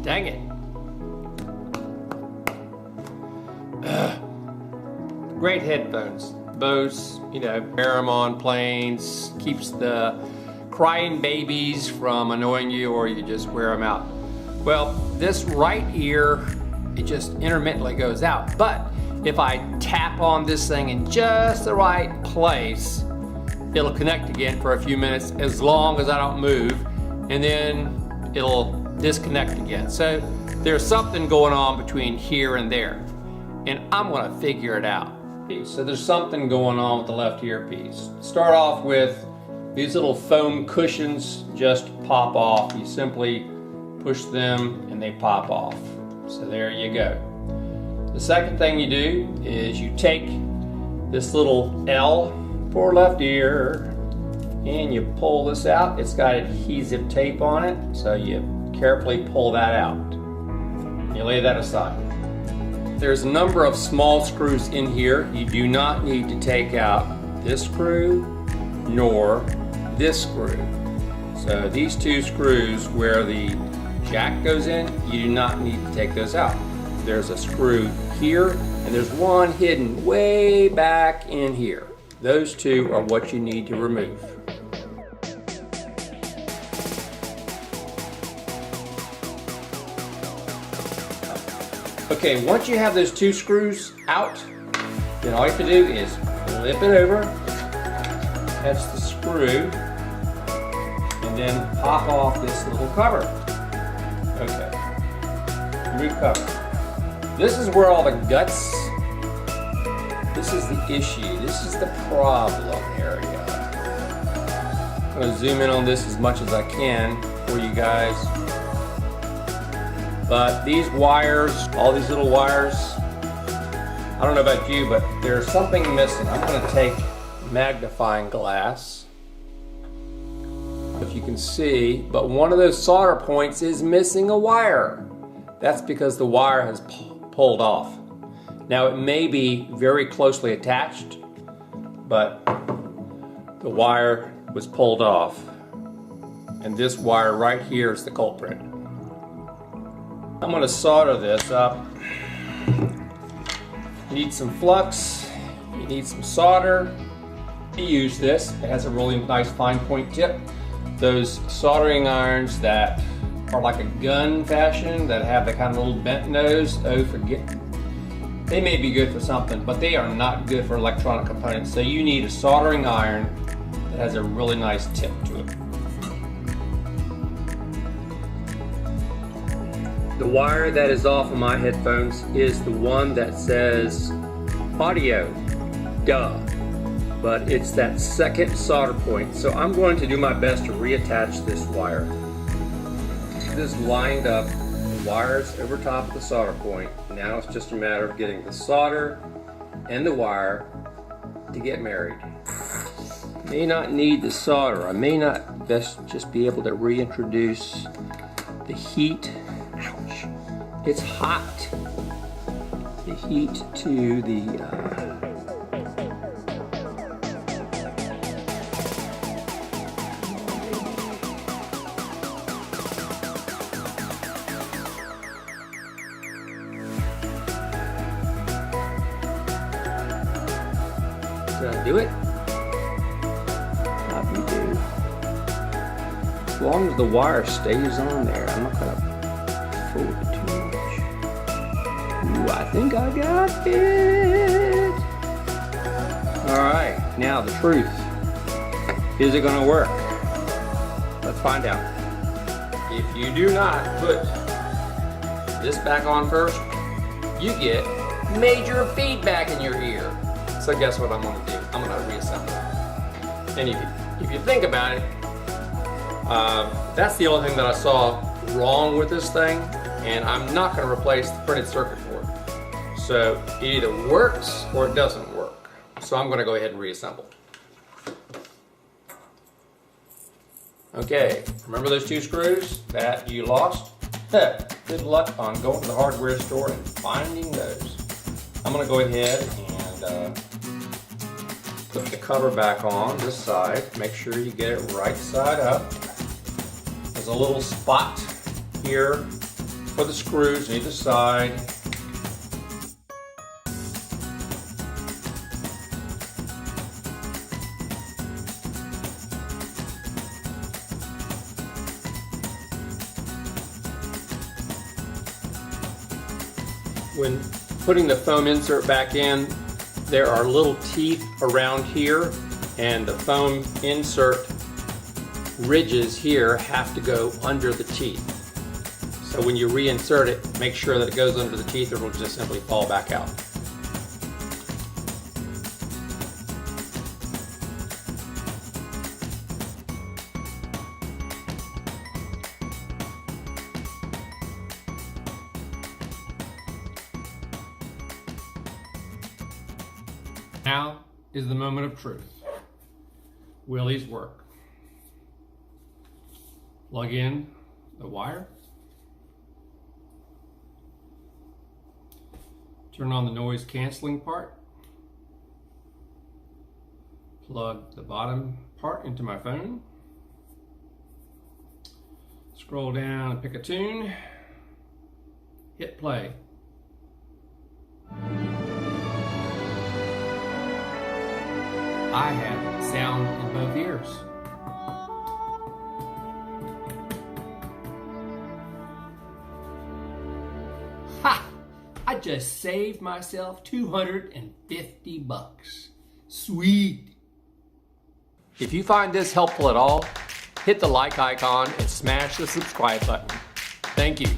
Dang it. Great headphones. Bose, you know, wear them on planes, keeps the crying babies from annoying you, or you just wear them out. Well, this right ear, it just intermittently goes out. But if I tap on this thing in just the right place, it'll connect again for a few minutes as long as I don't move, and then it'll disconnect again. So there's something going on between here and there, and I'm gonna figure it out. So there's something going on with the left earpiece. Start off with these little foam cushions just pop off. You simply push them and they pop off. So there you go. The second thing you do is you take this little L for left ear and you pull this out. It's got adhesive tape on it, so you carefully pull that out. You lay that aside. There's a number of small screws in here. You do not need to take out this screw nor this screw. So these two screws where the jack goes in, you do not need to take those out. There's a screw here and there's one hidden way back in here. Those two are what you need to remove. Okay, once you have those two screws out, then all you have to do is flip it over, catch the screw, and then pop off this little cover. Okay, remove cover. This is where all the guts, this is the issue, this is the problem area. I'm going to zoom in on this as much as I can for you guys. But these wires, all these little wires, I don't know about you, but there's something missing. I'm going to take magnifying glass, if you can see, but one of those solder points is missing a wire. That's because the wire has pulled off. Now it may be very closely attached, but the wire was pulled off. And this wire right here is the culprit. I'm going to solder this up. You need some flux, you need some solder. You use this, it has a really nice fine point tip. Those soldering irons that are like a gun fashion, that have the kind of little bent nose, oh forget. They may be good for something, but they are not good for electronic components. So you need a soldering iron that has a really nice tip to it. The wire that is off of my headphones is the one that says audio, duh, but it's that second solder point. So I'm going to do my best to reattach this wire. This lined up the wires over top of the solder point. Now it's just a matter of getting the solder and the wire to get married. May not need the solder. I may not just be able to reintroduce the heat. Ouch. It's hot. The heat to the Did I do it? How do you do? As long as the wire stays on there, I'm not gonna fold it too much. Ooh, I think I got it. Alright, now the truth. Is it gonna work? Let's find out. If you do not put this back on first, you get major feedback in your ear. So guess what I'm gonna do? I'm gonna reassemble it. And if you think about it, that's the only thing that I saw wrong with this thing, and I'm not going to replace the printed circuit board. So it either works or it doesn't work. So I'm going to go ahead and reassemble. Okay, remember those two screws that you lost? Good luck on going to the hardware store and finding those. I'm going to go ahead and put the cover back on this side. Make sure you get it right side up. There's a little spot here for the screws on either side. When putting the foam insert back in, there are little teeth around here, and the foam insert ridges here have to go under the teeth. So when you reinsert it, make sure that it goes under the teeth or it'll just simply fall back out. Now is the moment of truth. Will these work? Plug in the wire. Turn on the noise canceling part. Plug the bottom part into my phone. Scroll down and pick a tune. Hit play. I have sound in both ears. Ha! I just saved myself $250. Sweet. If you find this helpful at all, hit the like icon and smash the subscribe button. Thank you.